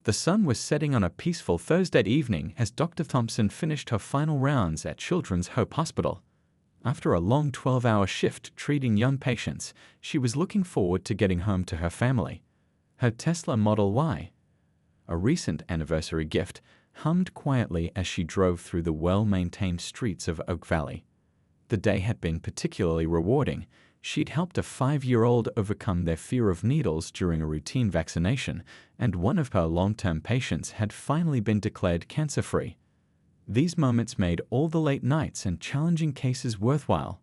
The sun was setting on a peaceful Thursday evening as Dr. Thompson finished her final rounds at Children's Hope Hospital. After a long 12-hour shift treating young patients, she was looking forward to getting home to her family. Her Tesla Model Y, a recent anniversary gift, hummed quietly as she drove through the well-maintained streets of Oak Valley. The day had been particularly rewarding. She'd helped a 5-year-old overcome their fear of needles during a routine vaccination, and one of her long-term patients had finally been declared cancer-free. These moments made all the late nights and challenging cases worthwhile.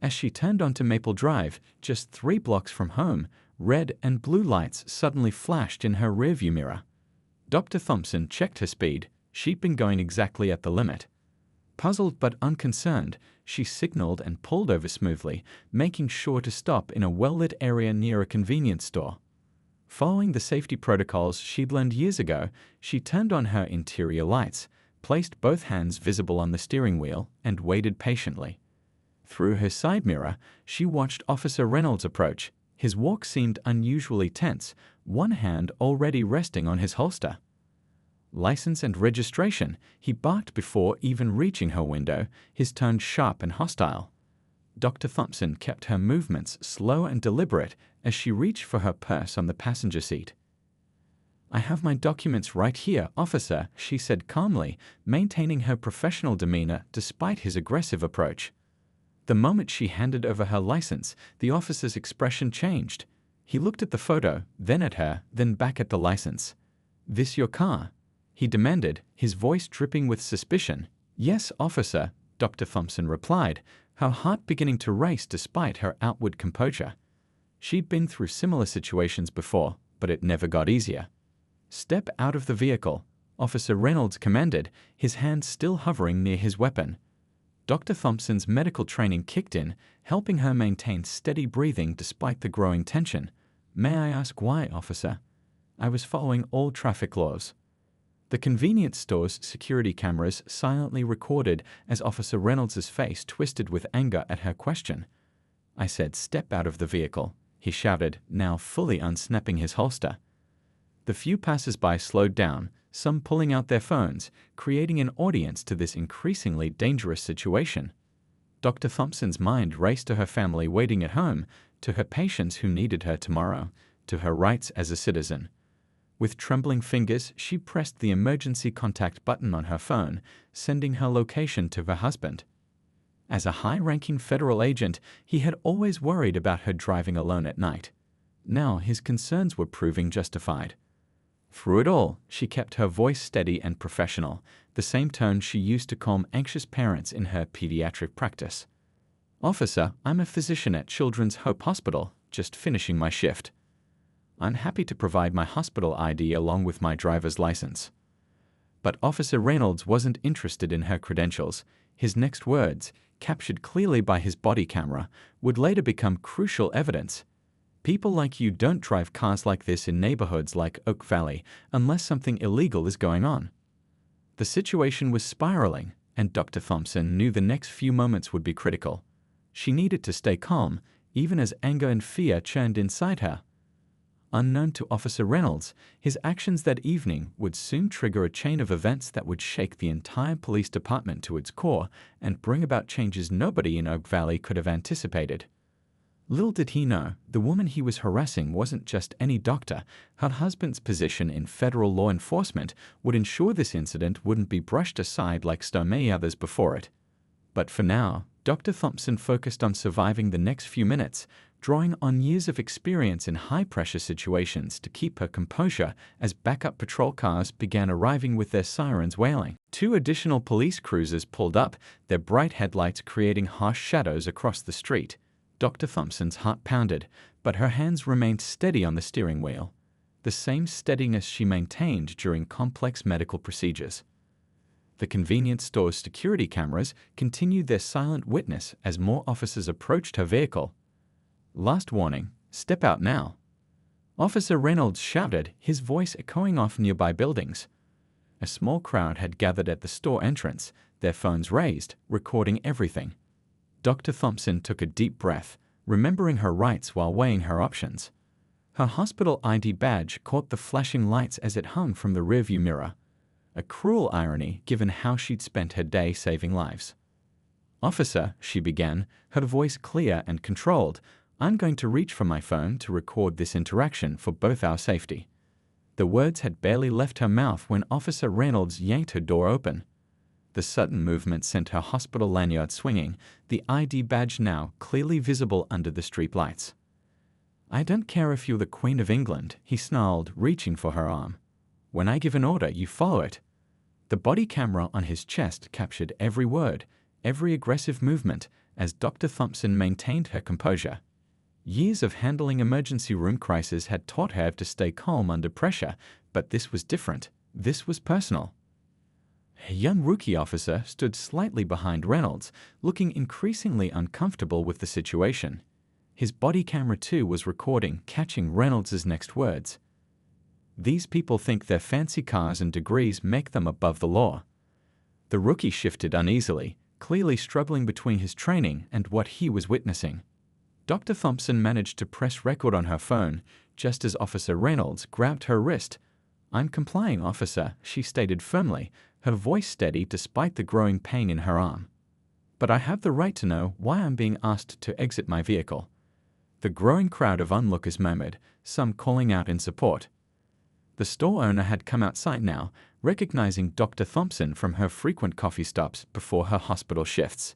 As she turned onto Maple Drive, just 3 blocks from home, red and blue lights suddenly flashed in her rearview mirror. Dr. Thompson checked her speed. She'd been going exactly at the limit. Puzzled but unconcerned, she signaled and pulled over smoothly, making sure to stop in a well-lit area near a convenience store. Following the safety protocols she'd learned years ago, she turned on her interior lights, placed both hands visible on the steering wheel, and waited patiently. Through her side mirror, she watched Officer Reynolds approach. His walk seemed unusually tense, one hand already resting on his holster. "License and registration," he barked before even reaching her window, his tone sharp and hostile. Dr. Thompson kept her movements slow and deliberate as she reached for her purse on the passenger seat. "I have my documents right here, officer," she said calmly, maintaining her professional demeanor despite his aggressive approach. The moment she handed over her license, the officer's expression changed. He looked at the photo, then at her, then back at the license. "This your car?" he demanded, his voice dripping with suspicion. "Yes, officer," Dr. Thompson replied, her heart beginning to race despite her outward composure. She'd been through similar situations before, but it never got easier. "Step out of the vehicle," Officer Reynolds commanded, his hand still hovering near his weapon. Dr. Thompson's medical training kicked in, helping her maintain steady breathing despite the growing tension. "May I ask why, officer?" "I was following all traffic laws." The convenience store's security cameras silently recorded as Officer Reynolds' face twisted with anger at her question. "I said step out of the vehicle," he shouted, now fully unsnapping his holster. The few passers-by slowed down, some pulling out their phones, creating an audience to this increasingly dangerous situation. Dr. Thompson's mind raced to her family waiting at home, to her patients who needed her tomorrow, to her rights as a citizen. With trembling fingers, she pressed the emergency contact button on her phone, sending her location to her husband. As a high-ranking federal agent, he had always worried about her driving alone at night. Now his concerns were proving justified. Through it all, she kept her voice steady and professional, the same tone she used to calm anxious parents in her pediatric practice. "Officer, I'm a physician at Children's Hope Hospital, just finishing my shift. I'm happy to provide my hospital ID along with my driver's license." But Officer Reynolds wasn't interested in her credentials. His next words, captured clearly by his body camera, would later become crucial evidence. "People like you don't drive cars like this in neighborhoods like Oak Valley unless something illegal is going on." The situation was spiraling, and Dr. Thompson knew the next few moments would be critical. She needed to stay calm, even as anger and fear churned inside her. Unknown to Officer Reynolds, his actions that evening would soon trigger a chain of events that would shake the entire police department to its core and bring about changes nobody in Oak Valley could have anticipated. Little did he know, the woman he was harassing wasn't just any doctor. Her husband's position in federal law enforcement would ensure this incident wouldn't be brushed aside like so many others before it. But for now, Dr. Thompson focused on surviving the next few minutes, drawing on years of experience in high-pressure situations to keep her composure as backup patrol cars began arriving with their sirens wailing. 2 additional police cruisers pulled up, their bright headlights creating harsh shadows across the street. Dr. Thompson's heart pounded, but her hands remained steady on the steering wheel, the same steadiness she maintained during complex medical procedures. The convenience store's security cameras continued their silent witness as more officers approached her vehicle. "Last warning, step out now," Officer Reynolds shouted, his voice echoing off nearby buildings. A small crowd had gathered at the store entrance, their phones raised, recording everything. Dr. Thompson took a deep breath, remembering her rights while weighing her options. Her hospital ID badge caught the flashing lights as it hung from the rearview mirror. A cruel irony given how she'd spent her day saving lives. "Officer," she began, her voice clear and controlled, "I'm going to reach for my phone to record this interaction for both our safety." The words had barely left her mouth when Officer Reynolds yanked her door open. The sudden movement sent her hospital lanyard swinging, the ID badge now clearly visible under the street lights. "I don't care if you're the Queen of England," he snarled, reaching for her arm. "When I give an order, you follow it." The body camera on his chest captured every word, every aggressive movement, as Dr. Thompson maintained her composure. Years of handling emergency room crises had taught her to stay calm under pressure, but this was different. This was personal. A young rookie officer stood slightly behind Reynolds, looking increasingly uncomfortable with the situation. His body camera too was recording, catching Reynolds' next words. "These people think their fancy cars and degrees make them above the law." The rookie shifted uneasily, clearly struggling between his training and what he was witnessing. Dr. Thompson managed to press record on her phone, just as Officer Reynolds grabbed her wrist. "I'm complying, officer," she stated firmly, her voice steady despite the growing pain in her arm. "But I have the right to know why I'm being asked to exit my vehicle." The growing crowd of onlookers murmured, some calling out in support. The store owner had come outside now, recognizing Dr. Thompson from her frequent coffee stops before her hospital shifts.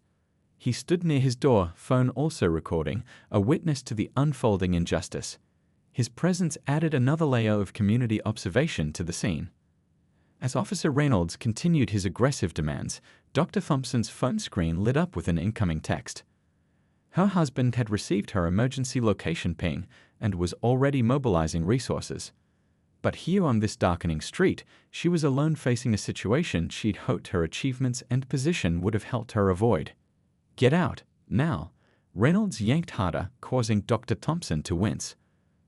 He stood near his door, phone also recording, a witness to the unfolding injustice. His presence added another layer of community observation to the scene. As Officer Reynolds continued his aggressive demands, Dr. Thompson's phone screen lit up with an incoming text. Her husband had received her emergency location ping and was already mobilizing resources. But here on this darkening street, she was alone facing a situation she'd hoped her achievements and position would have helped her avoid. "Get out, now!" Reynolds yanked harder, causing Dr. Thompson to wince.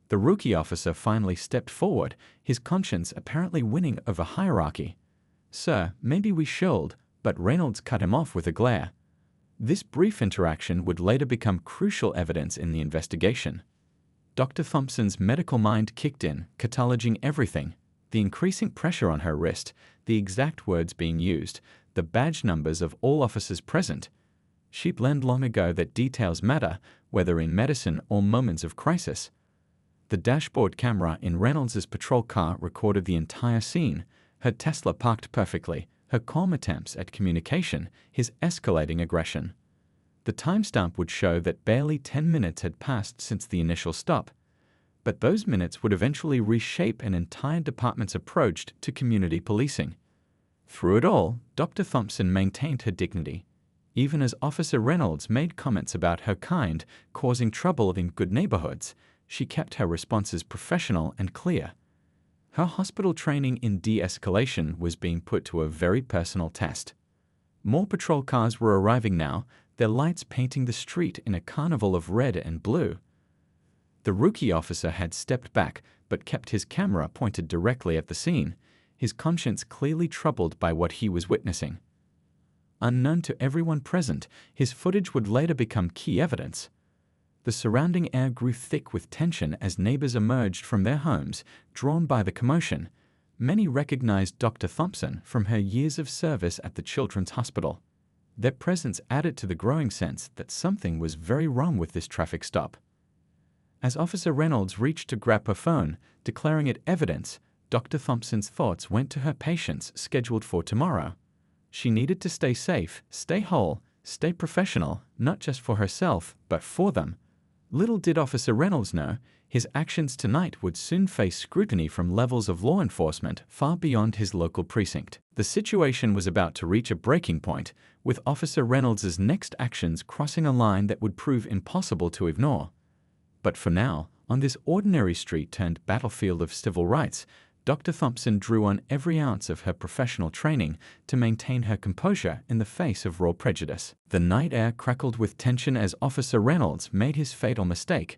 The rookie officer finally stepped forward, his conscience apparently winning over hierarchy. "Sir, maybe we should," but Reynolds cut him off with a glare. This brief interaction would later become crucial evidence in the investigation. Dr. Thompson's medical mind kicked in, cataloging everything: the increasing pressure on her wrist, the exact words being used, the badge numbers of all officers present. She'd learned long ago that details matter, whether in medicine or moments of crisis. The dashboard camera in Reynolds' patrol car recorded the entire scene: her Tesla parked perfectly, her calm attempts at communication, his escalating aggression. The timestamp would show that barely 10 minutes had passed since the initial stop, but those minutes would eventually reshape an entire department's approach to community policing. Through it all, Dr. Thompson maintained her dignity. Even as Officer Reynolds made comments about her kind causing trouble in good neighborhoods, she kept her responses professional and clear. Her hospital training in de-escalation was being put to a very personal test. More patrol cars were arriving now, their lights painting the street in a carnival of red and blue. The rookie officer had stepped back, but kept his camera pointed directly at the scene, his conscience clearly troubled by what he was witnessing. Unknown to everyone present, his footage would later become key evidence. The surrounding air grew thick with tension as neighbors emerged from their homes, drawn by the commotion. Many recognized Dr. Thompson from her years of service at the Children's Hospital. Their presence added to the growing sense that something was very wrong with this traffic stop. As Officer Reynolds reached to grab her phone, declaring it evidence, Dr. Thompson's thoughts went to her patients scheduled for tomorrow. She needed to stay safe, stay whole, stay professional, not just for herself, but for them. Little did Officer Reynolds know, his actions tonight would soon face scrutiny from levels of law enforcement far beyond his local precinct. The situation was about to reach a breaking point, with Officer Reynolds' next actions crossing a line that would prove impossible to ignore. But for now, on this ordinary street turned battlefield of civil rights, Dr. Thompson drew on every ounce of her professional training to maintain her composure in the face of raw prejudice. The night air crackled with tension as Officer Reynolds made his fatal mistake.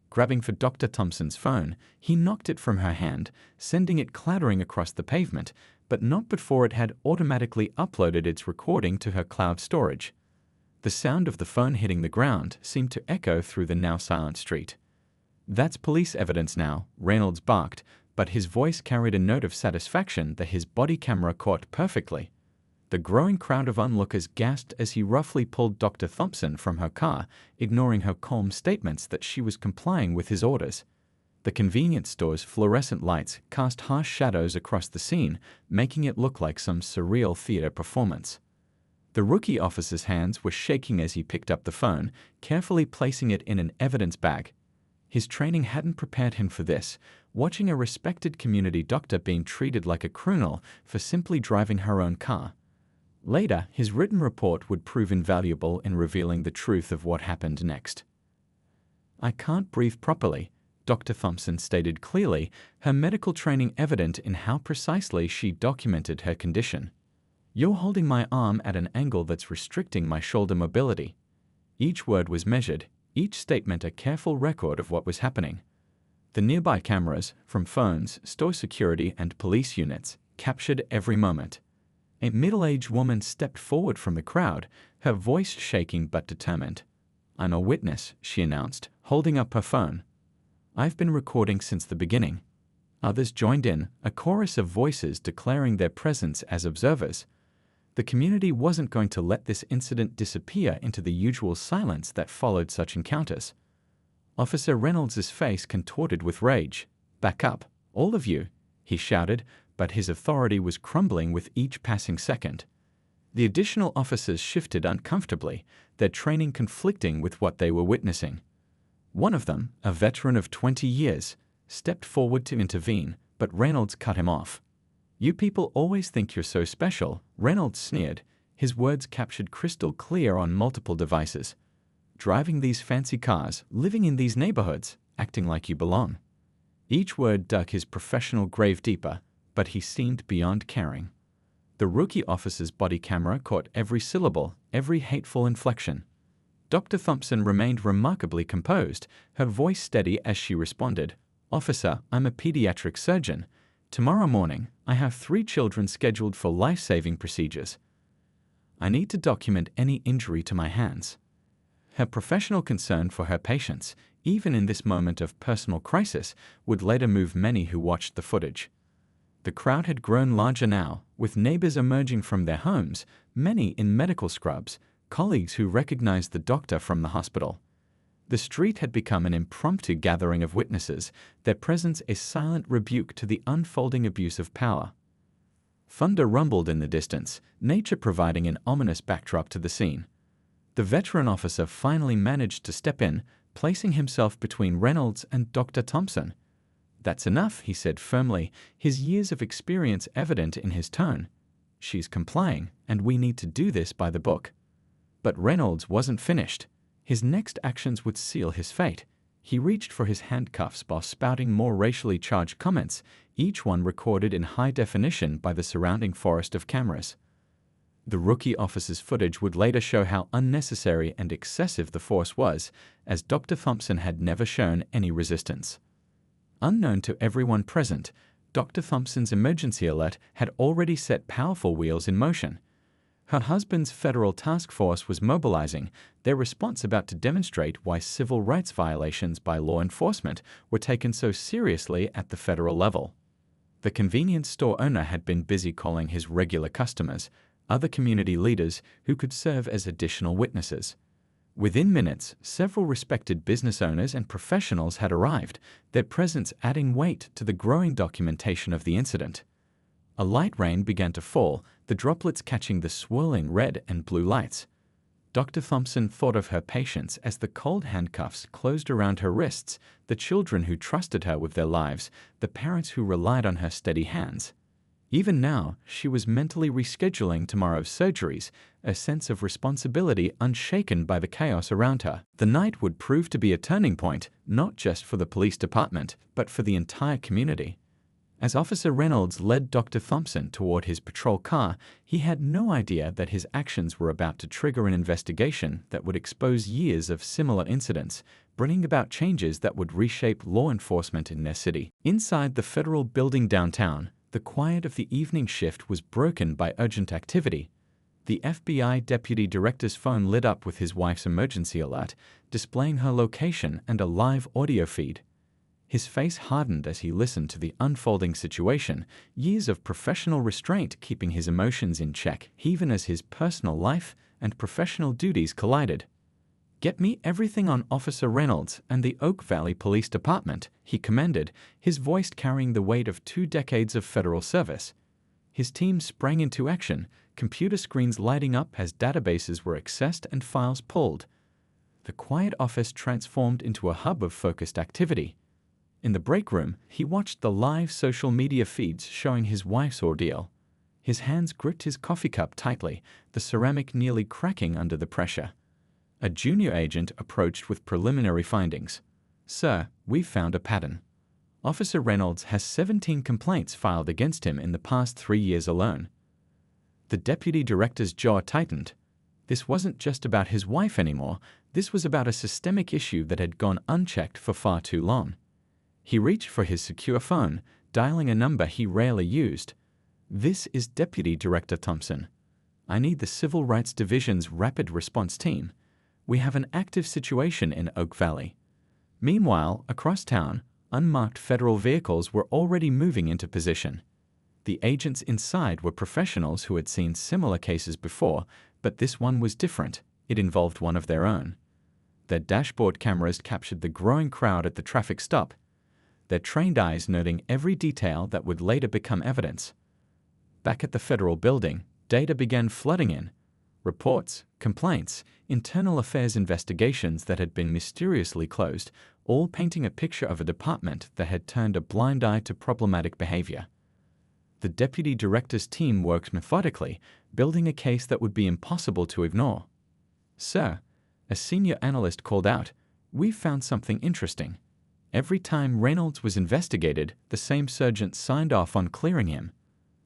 Grabbing for Dr. Thompson's phone, he knocked it from her hand, sending it clattering across the pavement, but not before it had automatically uploaded its recording to her cloud storage. The sound of the phone hitting the ground seemed to echo through the now silent street. "That's police evidence now," Reynolds barked, but his voice carried a note of satisfaction that his body camera caught perfectly. The growing crowd of onlookers gasped as he roughly pulled Dr. Thompson from her car, ignoring her calm statements that she was complying with his orders. The convenience store's fluorescent lights cast harsh shadows across the scene, making it look like some surreal theater performance. The rookie officer's hands were shaking as he picked up the phone, carefully placing it in an evidence bag. His training hadn't prepared him for this, watching a respected community doctor being treated like a criminal for simply driving her own car. Later, his written report would prove invaluable in revealing the truth of what happened next. "I can't breathe properly," Dr. Thompson stated clearly, her medical training evident in how precisely she documented her condition. "You're holding my arm at an angle that's restricting my shoulder mobility." Each word was measured, each statement a careful record of what was happening. The nearby cameras, from phones, store security, and police units, captured every moment. A middle-aged woman stepped forward from the crowd, her voice shaking but determined. "I'm a witness," she announced, holding up her phone. "I've been recording since the beginning." Others joined in, a chorus of voices declaring their presence as observers. The community wasn't going to let this incident disappear into the usual silence that followed such encounters. Officer Reynolds' face contorted with rage. "Back up, all of you," he shouted, but his authority was crumbling with each passing second. The additional officers shifted uncomfortably, their training conflicting with what they were witnessing. One of them, a veteran of 20 years, stepped forward to intervene, but Reynolds cut him off. "You people always think you're so special," Reynolds sneered, his words captured crystal clear on multiple devices. "Driving these fancy cars, living in these neighborhoods, acting like you belong." Each word dug his professional grave deeper, but he seemed beyond caring. The rookie officer's body camera caught every syllable, every hateful inflection. Dr. Thompson remained remarkably composed, her voice steady as she responded, "Officer, I'm a pediatric surgeon. Tomorrow morning, I have 3 children scheduled for life-saving procedures. I need to document any injury to my hands." Her professional concern for her patients, even in this moment of personal crisis, would later move many who watched the footage. The crowd had grown larger now, with neighbors emerging from their homes, many in medical scrubs, colleagues who recognized the doctor from the hospital. The street had become an impromptu gathering of witnesses, their presence a silent rebuke to the unfolding abuse of power. Thunder rumbled in the distance, nature providing an ominous backdrop to the scene. The veteran officer finally managed to step in, placing himself between Reynolds and Dr. Thompson. "That's enough," he said firmly, his years of experience evident in his tone. "She's complying, and we need to do this by the book." But Reynolds wasn't finished. His next actions would seal his fate. He reached for his handcuffs while spouting more racially charged comments, each one recorded in high definition by the surrounding forest of cameras. The rookie officer's footage would later show how unnecessary and excessive the force was, as Dr. Thompson had never shown any resistance. Unknown to everyone present, Dr. Thompson's emergency alert had already set powerful wheels in motion. Her husband's federal task force was mobilizing, their response about to demonstrate why civil rights violations by law enforcement were taken so seriously at the federal level. The convenience store owner had been busy calling his regular customers, other community leaders who could serve as additional witnesses. Within minutes, several respected business owners and professionals had arrived, their presence adding weight to the growing documentation of the incident. A light rain began to fall, the droplets catching the swirling red and blue lights. Dr. Thompson thought of her patients as the cold handcuffs closed around her wrists, the children who trusted her with their lives, the parents who relied on her steady hands. Even now, she was mentally rescheduling tomorrow's surgeries, a sense of responsibility unshaken by the chaos around her. The night would prove to be a turning point, not just for the police department, but for the entire community. As Officer Reynolds led Dr. Thompson toward his patrol car, he had no idea that his actions were about to trigger an investigation that would expose years of similar incidents, bringing about changes that would reshape law enforcement in their city. Inside the federal building downtown, the quiet of the evening shift was broken by urgent activity. The FBI deputy director's phone lit up with his wife's emergency alert, displaying her location and a live audio feed. His face hardened as he listened to the unfolding situation, years of professional restraint keeping his emotions in check, even as his personal life and professional duties collided. "Get me everything on Officer Reynolds and the Oak Valley Police Department," he commanded, his voice carrying the weight of 2 decades of federal service. His team sprang into action, computer screens lighting up as databases were accessed and files pulled. The quiet office transformed into a hub of focused activity. In the break room, he watched the live social media feeds showing his wife's ordeal. His hands gripped his coffee cup tightly, the ceramic nearly cracking under the pressure. A junior agent approached with preliminary findings. "Sir, we've found a pattern. Officer Reynolds has 17 complaints filed against him in the past 3 years alone." The deputy director's jaw tightened. This wasn't just about his wife anymore, this was about a systemic issue that had gone unchecked for far too long. He reached for his secure phone, dialing a number he rarely used. "This is Deputy Director Thompson. I need the Civil Rights Division's Rapid Response Team. We have an active situation in Oak Valley." Meanwhile, across town, unmarked federal vehicles were already moving into position. The agents inside were professionals who had seen similar cases before, but this one was different. It involved one of their own. Their dashboard cameras captured the growing crowd at the traffic stop, their trained eyes noting every detail that would later become evidence. Back at the federal building, data began flooding in. Reports, complaints, internal affairs investigations that had been mysteriously closed, all painting a picture of a department that had turned a blind eye to problematic behavior. The deputy director's team worked methodically, building a case that would be impossible to ignore. "Sir," a senior analyst called out, "we've found something interesting. Every time Reynolds was investigated, the same sergeant signed off on clearing him."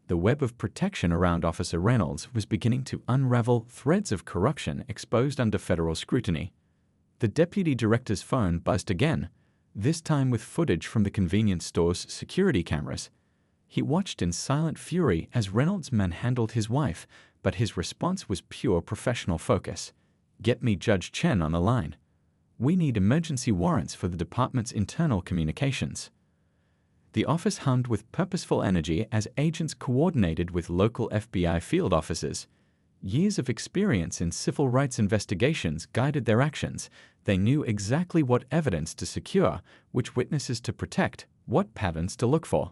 The web of protection around Officer Reynolds was beginning to unravel, threads of corruption exposed under federal scrutiny. The deputy director's phone buzzed again, this time with footage from the convenience store's security cameras. He watched in silent fury as Reynolds manhandled his wife, but his response was pure professional focus. "Get me Judge Chen on the line. We need emergency warrants for the department's internal communications." The office hummed with purposeful energy as agents coordinated with local FBI field officers. Years of experience in civil rights investigations guided their actions. They knew exactly what evidence to secure, which witnesses to protect, what patterns to look for.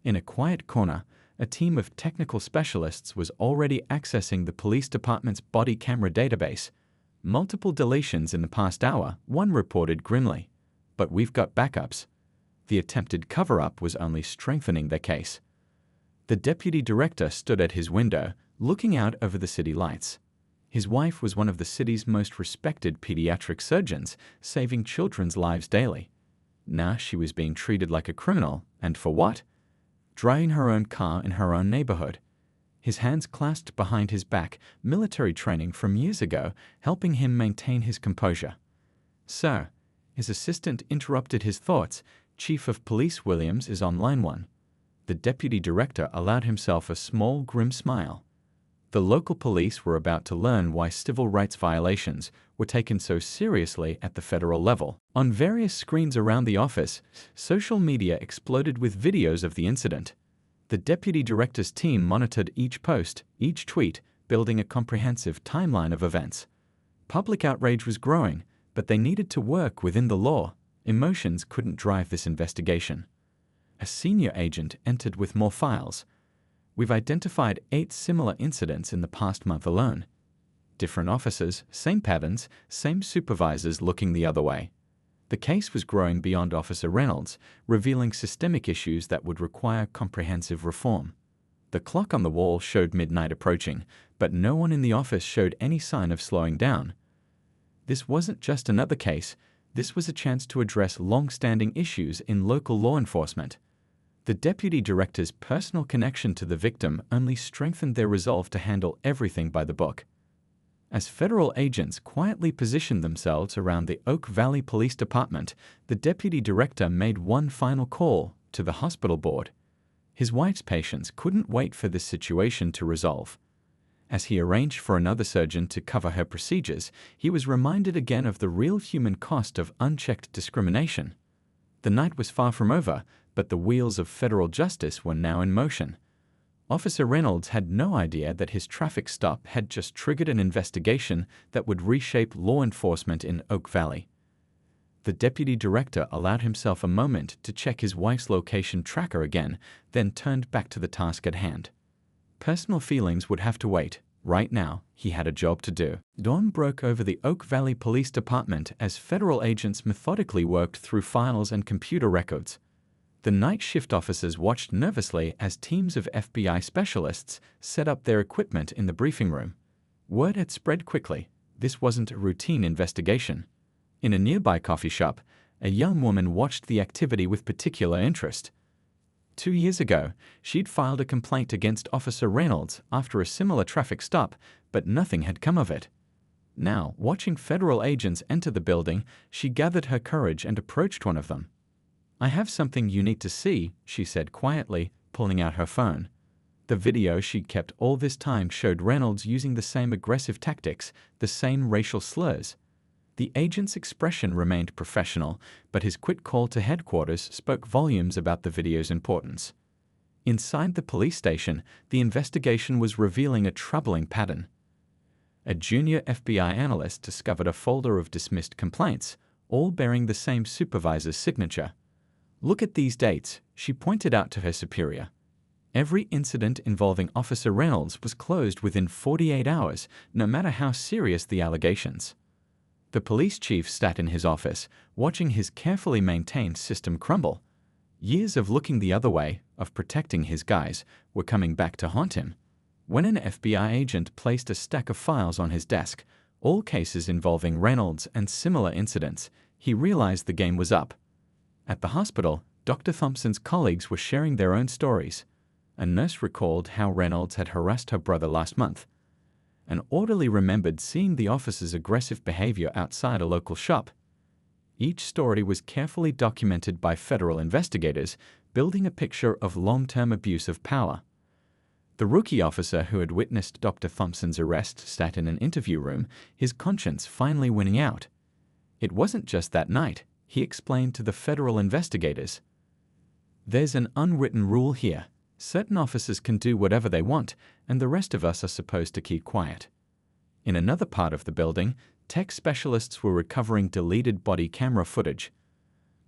In a quiet corner, a team of technical specialists was already accessing the police department's body camera database. "Multiple deletions in the past hour," one reported grimly. "But we've got backups." The attempted cover-up was only strengthening their case. The deputy director stood at his window, looking out over the city lights. His wife was one of the city's most respected pediatric surgeons, saving children's lives daily. Now she was being treated like a criminal, and for what? Driving her own car in her own neighborhood. His hands clasped behind his back, military training from years ago, helping him maintain his composure. "Sir," his assistant interrupted his thoughts, "Chief of Police Williams is on line 1. The deputy director allowed himself a small, grim smile. The local police were about to learn why civil rights violations were taken so seriously at the federal level. On various screens around the office, social media exploded with videos of the incident. The deputy director's team monitored each post, each tweet, building a comprehensive timeline of events. Public outrage was growing, but they needed to work within the law. Emotions couldn't drive this investigation. A senior agent entered with more files. "We've identified 8 similar incidents in the past month alone. Different officers, same patterns, same supervisors looking the other way." The case was growing beyond Officer Reynolds, revealing systemic issues that would require comprehensive reform. The clock on the wall showed midnight approaching, but no one in the office showed any sign of slowing down. This wasn't just another case. This was a chance to address long-standing issues in local law enforcement. The deputy director's personal connection to the victim only strengthened their resolve to handle everything by the book. As federal agents quietly positioned themselves around the Oak Valley Police Department, the deputy director made one final call to the hospital board. His wife's patients couldn't wait for this situation to resolve. As he arranged for another surgeon to cover her procedures, he was reminded again of the real human cost of unchecked discrimination. The night was far from over, but the wheels of federal justice were now in motion. Officer Reynolds had no idea that his traffic stop had just triggered an investigation that would reshape law enforcement in Oak Valley. The deputy director allowed himself a moment to check his wife's location tracker again, then turned back to the task at hand. Personal feelings would have to wait. Right now, he had a job to do. Dawn broke over the Oak Valley Police Department as federal agents methodically worked through files and computer records. The night shift officers watched nervously as teams of FBI specialists set up their equipment in the briefing room. Word had spread quickly. This wasn't a routine investigation. In a nearby coffee shop, a young woman watched the activity with particular interest. 2 years ago, she'd filed a complaint against Officer Reynolds after a similar traffic stop, but nothing had come of it. Now, watching federal agents enter the building, she gathered her courage and approached one of them. "I have something you need to see," she said quietly, pulling out her phone. The video she'd kept all this time showed Reynolds using the same aggressive tactics, the same racial slurs. The agent's expression remained professional, but his quick call to headquarters spoke volumes about the video's importance. Inside the police station, the investigation was revealing a troubling pattern. A junior FBI analyst discovered a folder of dismissed complaints, all bearing the same supervisor's signature. "Look at these dates," she pointed out to her superior. Every incident involving Officer Reynolds was closed within 48 hours, no matter how serious the allegations. The police chief sat in his office, watching his carefully maintained system crumble. Years of looking the other way, of protecting his guys, were coming back to haunt him. When an FBI agent placed a stack of files on his desk, all cases involving Reynolds and similar incidents, he realized the game was up. At the hospital, Dr. Thompson's colleagues were sharing their own stories. A nurse recalled how Reynolds had harassed her brother last month. An orderly remembered seeing the officer's aggressive behavior outside a local shop. Each story was carefully documented by federal investigators, building a picture of long-term abuse of power. The rookie officer who had witnessed Dr. Thompson's arrest sat in an interview room, his conscience finally winning out. It wasn't just that night, he explained to the federal investigators. "There's an unwritten rule here. Certain officers can do whatever they want, and the rest of us are supposed to keep quiet." In another part of the building, tech specialists were recovering deleted body camera footage.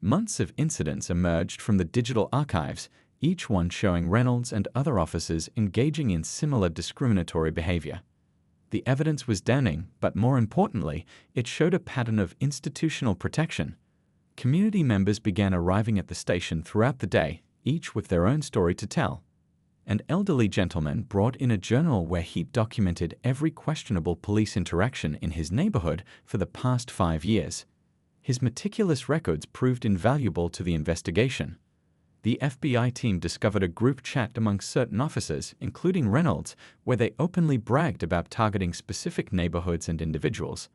Months of incidents emerged from the digital archives, each one showing Reynolds and other officers engaging in similar discriminatory behavior. The evidence was damning, but more importantly, it showed a pattern of institutional protection. Community members began arriving at the station throughout the day, each with their own story to tell. An elderly gentleman brought in a journal where he'd documented every questionable police interaction in his neighborhood for the past 5 years. His meticulous records proved invaluable to the investigation. The FBI team discovered a group chat among certain officers, including Reynolds, where they openly bragged about targeting specific neighborhoods and individuals.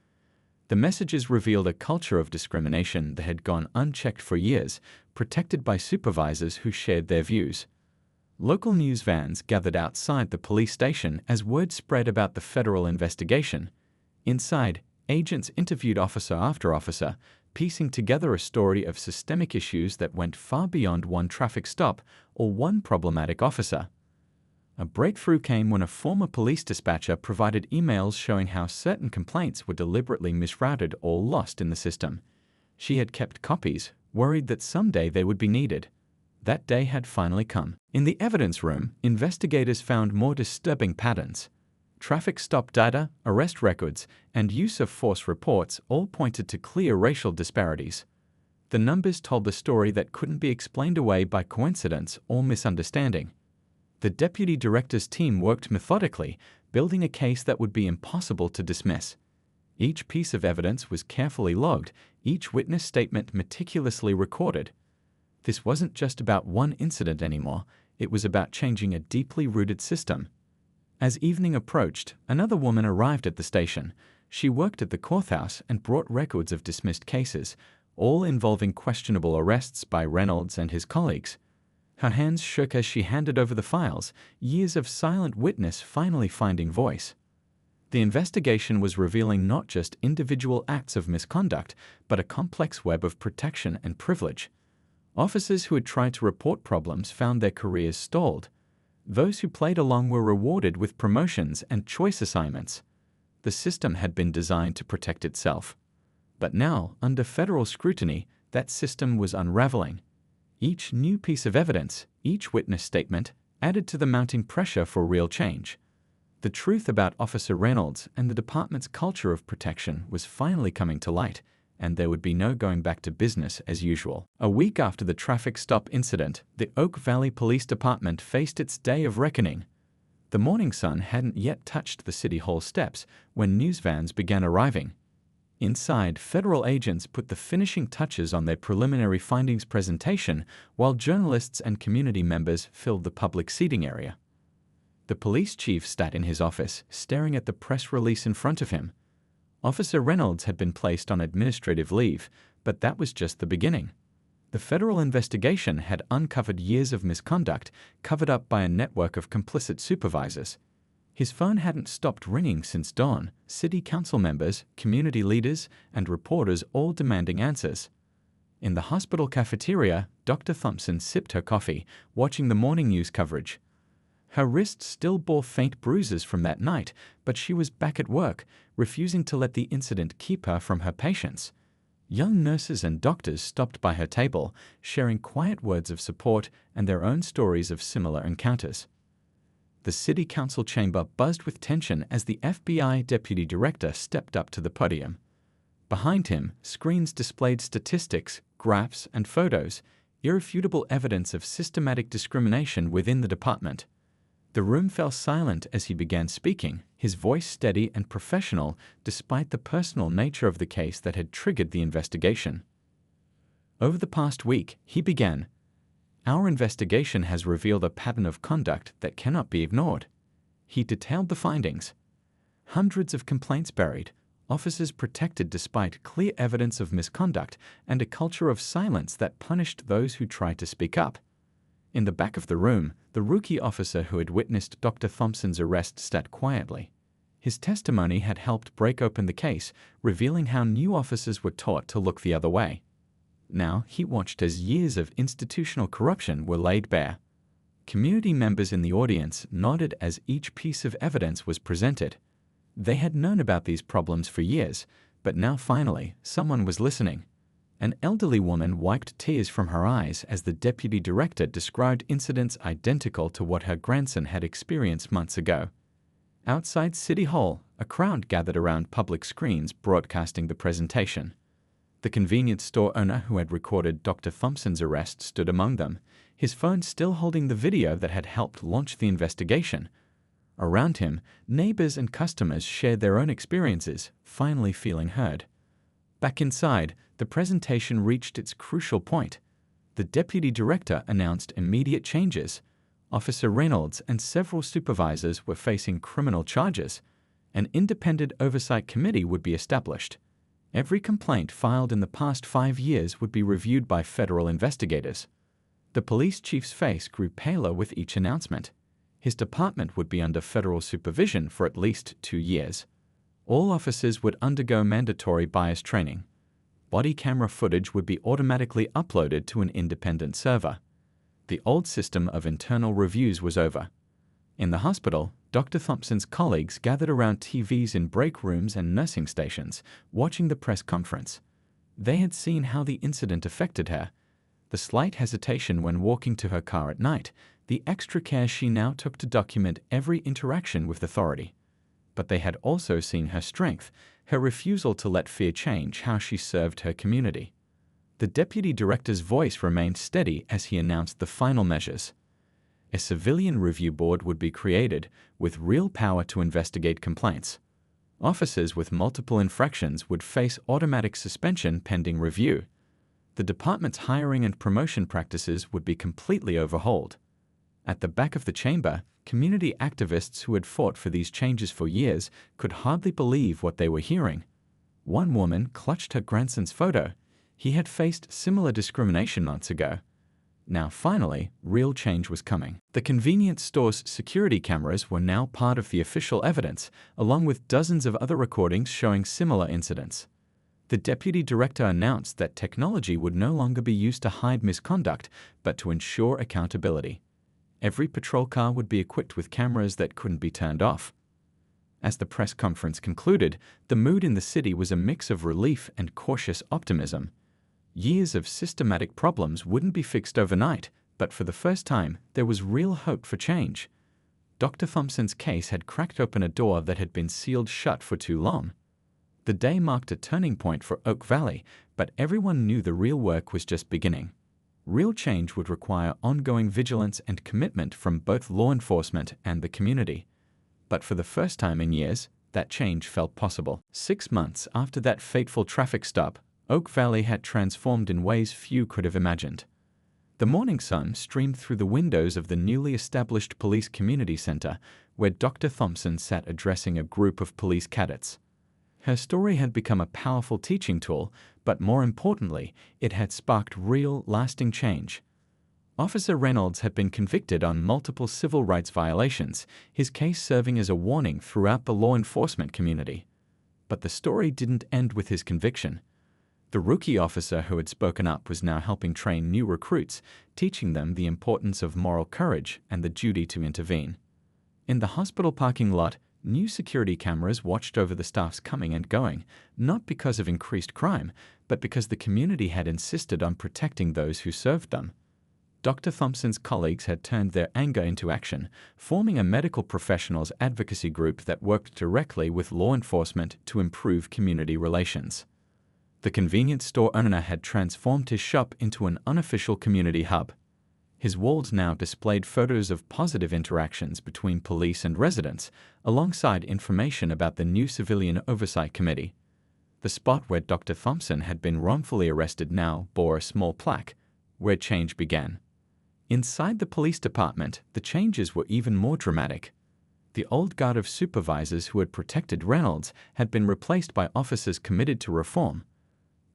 The messages revealed a culture of discrimination that had gone unchecked for years, protected by supervisors who shared their views. Local news vans gathered outside the police station as word spread about the federal investigation. Inside, agents interviewed officer after officer, piecing together a story of systemic issues that went far beyond one traffic stop or one problematic officer. A breakthrough came when a former police dispatcher provided emails showing how certain complaints were deliberately misrouted or lost in the system. She had kept copies, worried that someday they would be needed. That day had finally come. In the evidence room, investigators found more disturbing patterns. Traffic stop data, arrest records, and use of force reports all pointed to clear racial disparities. The numbers told the story that couldn't be explained away by coincidence or misunderstanding. The deputy director's team worked methodically, building a case that would be impossible to dismiss. Each piece of evidence was carefully logged, each witness statement meticulously recorded. This wasn't just about one incident anymore, it was about changing a deeply rooted system. As evening approached, another woman arrived at the station. She worked at the courthouse and brought records of dismissed cases, all involving questionable arrests by Reynolds and his colleagues. Her hands shook as she handed over the files, years of silent witness finally finding voice. The investigation was revealing not just individual acts of misconduct, but a complex web of protection and privilege. Officers who had tried to report problems found their careers stalled. Those who played along were rewarded with promotions and choice assignments. The system had been designed to protect itself. But now, under federal scrutiny, that system was unraveling. Each new piece of evidence, each witness statement, added to the mounting pressure for real change. The truth about Officer Reynolds and the department's culture of protection was finally coming to light, and there would be no going back to business as usual. A week after the traffic stop incident, the Oak Valley Police Department faced its day of reckoning. The morning sun hadn't yet touched the City Hall steps when news vans began arriving. Inside, federal agents put the finishing touches on their preliminary findings presentation, while journalists and community members filled the public seating area. The police chief sat in his office, staring at the press release in front of him. Officer Reynolds had been placed on administrative leave, but that was just the beginning. The federal investigation had uncovered years of misconduct covered up by a network of complicit supervisors. His phone hadn't stopped ringing since dawn, city council members, community leaders, and reporters all demanding answers. In the hospital cafeteria, Dr. Thompson sipped her coffee, watching the morning news coverage. Her wrists still bore faint bruises from that night, but she was back at work, refusing to let the incident keep her from her patients. Young nurses and doctors stopped by her table, sharing quiet words of support and their own stories of similar encounters. The city council chamber buzzed with tension as the FBI deputy director stepped up to the podium. Behind him, screens displayed statistics, graphs, and photos, irrefutable evidence of systematic discrimination within the department. The room fell silent as he began speaking, his voice steady and professional despite the personal nature of the case that had triggered the investigation. Over the past week, he began, "Our investigation has revealed a pattern of conduct that cannot be ignored." He detailed the findings. Hundreds of complaints buried, officers protected despite clear evidence of misconduct, and a culture of silence that punished those who tried to speak up. In the back of the room, the rookie officer who had witnessed Dr. Thompson's arrest sat quietly. His testimony had helped break open the case, revealing how new officers were taught to look the other way. Now he watched as years of institutional corruption were laid bare. Community members in the audience nodded as each piece of evidence was presented. They had known about these problems for years, but now finally, someone was listening. An elderly woman wiped tears from her eyes as the deputy director described incidents identical to what her grandson had experienced months ago. Outside City Hall, a crowd gathered around public screens broadcasting the presentation. The convenience store owner who had recorded Dr. Thompson's arrest stood among them, his phone still holding the video that had helped launch the investigation. Around him, neighbors and customers shared their own experiences, finally feeling heard. Back inside, the presentation reached its crucial point. The deputy director announced immediate changes. Officer Reynolds and several supervisors were facing criminal charges. An independent oversight committee would be established. Every complaint filed in the past 5 years would be reviewed by federal investigators. The police chief's face grew paler with each announcement. His department would be under federal supervision for at least 2 years. All officers would undergo mandatory bias training. Body camera footage would be automatically uploaded to an independent server. The old system of internal reviews was over. In the hospital, Dr. Thompson's colleagues gathered around TVs in break rooms and nursing stations, watching the press conference. They had seen how the incident affected her. The slight hesitation when walking to her car at night, the extra care she now took to document every interaction with authority. But they had also seen her strength, her refusal to let fear change how she served her community. The deputy director's voice remained steady as he announced the final measures. A civilian review board would be created, with real power to investigate complaints. Officers with multiple infractions would face automatic suspension pending review. The department's hiring and promotion practices would be completely overhauled. At the back of the chamber, community activists who had fought for these changes for years could hardly believe what they were hearing. One woman clutched her grandson's photo. He had faced similar discrimination months ago. Now finally, real change was coming. The convenience store's security cameras were now part of the official evidence, along with dozens of other recordings showing similar incidents. The deputy director announced that technology would no longer be used to hide misconduct, but to ensure accountability. Every patrol car would be equipped with cameras that couldn't be turned off. As the press conference concluded, the mood in the city was a mix of relief and cautious optimism. Years of systematic problems wouldn't be fixed overnight, but for the first time, there was real hope for change. Dr. Thompson's case had cracked open a door that had been sealed shut for too long. The day marked a turning point for Oak Valley, but everyone knew the real work was just beginning. Real change would require ongoing vigilance and commitment from both law enforcement and the community. But for the first time in years, that change felt possible. 6 months after that fateful traffic stop, Oak Valley had transformed in ways few could have imagined. The morning sun streamed through the windows of the newly established police community center, where Dr. Thompson sat addressing a group of police cadets. Her story had become a powerful teaching tool, but more importantly, it had sparked real, lasting change. Officer Reynolds had been convicted on multiple civil rights violations, his case serving as a warning throughout the law enforcement community. But the story didn't end with his conviction. The rookie officer who had spoken up was now helping train new recruits, teaching them the importance of moral courage and the duty to intervene. In the hospital parking lot, new security cameras watched over the staff's coming and going, not because of increased crime, but because the community had insisted on protecting those who served them. Dr. Thompson's colleagues had turned their anger into action, forming a medical professionals advocacy group that worked directly with law enforcement to improve community relations. The convenience store owner had transformed his shop into an unofficial community hub. His walls now displayed photos of positive interactions between police and residents, alongside information about the new Civilian Oversight Committee. The spot where Dr. Thompson had been wrongfully arrested now bore a small plaque, "Where Change Began." Inside the police department, the changes were even more dramatic. The old guard of supervisors who had protected Reynolds had been replaced by officers committed to reform.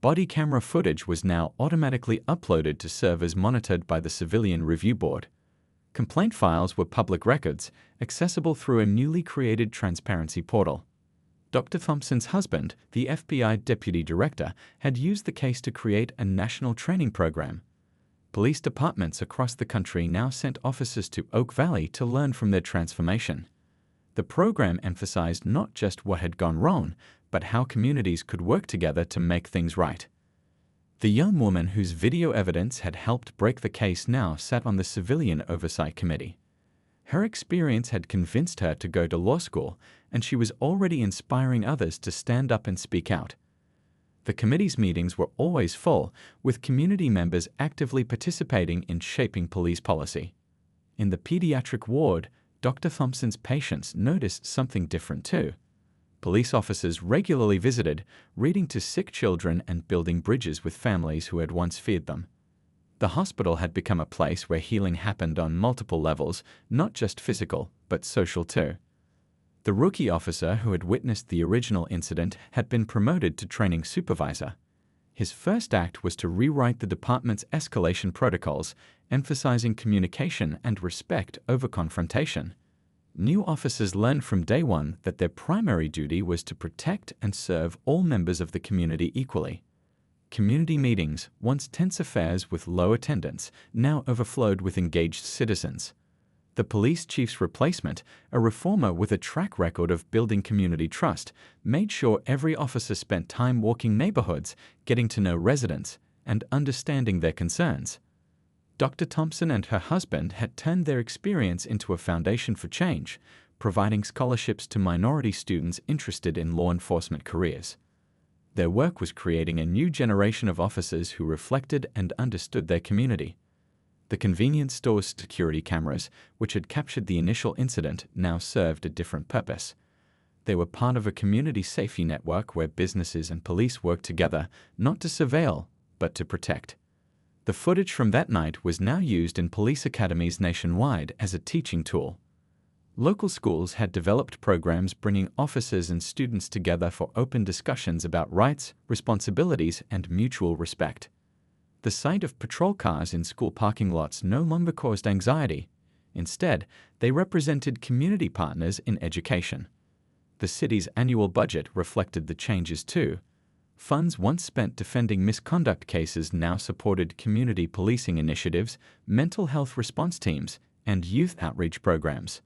Body camera footage was now automatically uploaded to serve as monitored by the Civilian Review Board. Complaint files were public records, accessible through a newly created transparency portal. Dr. Thompson's husband, the FBI deputy director, had used the case to create a national training program. Police departments across the country now sent officers to Oak Valley to learn from their transformation. The program emphasized not just what had gone wrong, but how communities could work together to make things right. The young woman whose video evidence had helped break the case now sat on the Civilian Oversight Committee. Her experience had convinced her to go to law school, and she was already inspiring others to stand up and speak out. The committee's meetings were always full, with community members actively participating in shaping police policy. In the pediatric ward, Dr. Thompson's patients noticed something different too. Police officers regularly visited, reading to sick children and building bridges with families who had once feared them. The hospital had become a place where healing happened on multiple levels, not just physical, but social too. The rookie officer who had witnessed the original incident had been promoted to training supervisor. His first act was to rewrite the department's escalation protocols, emphasizing communication and respect over confrontation. New officers learned from day one that their primary duty was to protect and serve all members of the community equally. Community meetings, once tense affairs with low attendance, now overflowed with engaged citizens. The police chief's replacement, a reformer with a track record of building community trust, made sure every officer spent time walking neighborhoods, getting to know residents, and understanding their concerns. Dr. Thompson and her husband had turned their experience into a foundation for change, providing scholarships to minority students interested in law enforcement careers. Their work was creating a new generation of officers who reflected and understood their community. The convenience store's security cameras, which had captured the initial incident, now served a different purpose. They were part of a community safety network where businesses and police worked together, not to surveil, but to protect. The footage from that night was now used in police academies nationwide as a teaching tool. Local schools had developed programs bringing officers and students together for open discussions about rights, responsibilities, and mutual respect. The sight of patrol cars in school parking lots no longer caused anxiety. Instead, they represented community partners in education. The city's annual budget reflected the changes too. Funds once spent defending misconduct cases now supported community policing initiatives, mental health response teams, and youth outreach programs.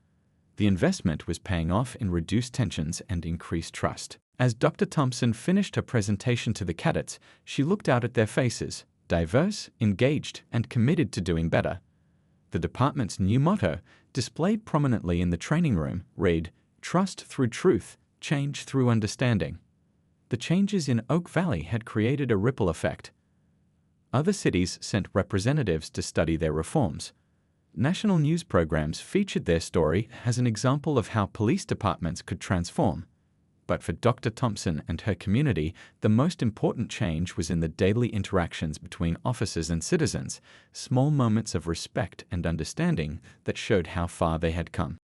The investment was paying off in reduced tensions and increased trust. As Dr. Thompson finished her presentation to the cadets, she looked out at their faces, diverse, engaged, and committed to doing better. The department's new motto, displayed prominently in the training room, read, "Trust through truth, change through understanding." The changes in Oak Valley had created a ripple effect. Other cities sent representatives to study their reforms. National news programs featured their story as an example of how police departments could transform. But for Dr. Thompson and her community, the most important change was in the daily interactions between officers and citizens, small moments of respect and understanding that showed how far they had come.